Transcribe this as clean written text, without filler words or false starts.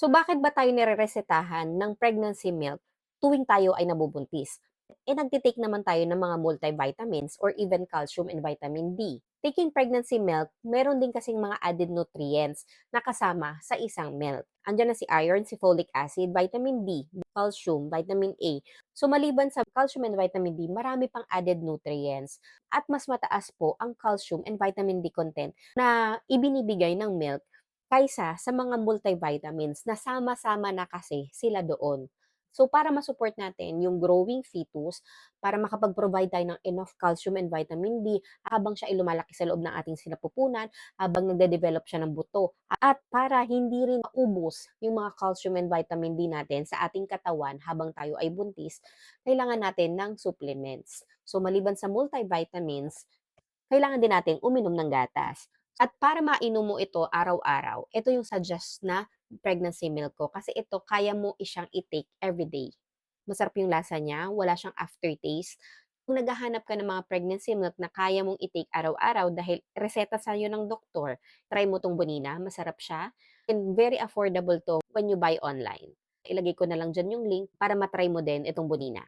So bakit ba tayo nireresetahan ng pregnancy milk tuwing tayo ay nabubuntis? Nagtitake naman tayo ng mga multivitamins or even calcium and vitamin D. Taking pregnancy milk, meron din kasing mga added nutrients na kasama sa isang milk. Andiyan na si iron, si folic acid, vitamin D, calcium, vitamin A. So maliban sa calcium and vitamin D, marami pang added nutrients. At mas mataas po ang calcium and vitamin D content na ibinibigay ng milk kaysa sa mga multivitamins na sama-sama na kasi sila doon. So, para ma-support natin yung growing fetus, para makapag-provide tayo ng enough calcium and vitamin D habang siya ay lumalaki sa loob ng ating sinapupunan, habang nagde-develop siya ng buto, at para hindi rin maubos yung mga calcium and vitamin D natin sa ating katawan habang tayo ay buntis, kailangan natin ng supplements. So, maliban sa multivitamins, kailangan din nating uminom ng gatas. At para mainom mo ito araw-araw, ito yung suggest na pregnancy milk ko kasi ito kaya mo siyang i-take everyday. Masarap yung lasa niya, wala siyang aftertaste. Kung naghahanap ka ng mga pregnancy milk na kaya mong i-take araw-araw dahil reseta sa'yo ng doktor, try mo tong Bonina, masarap siya. And very affordable to when you buy online. Ilagay ko na lang dyan yung link para matry mo din itong Bonina.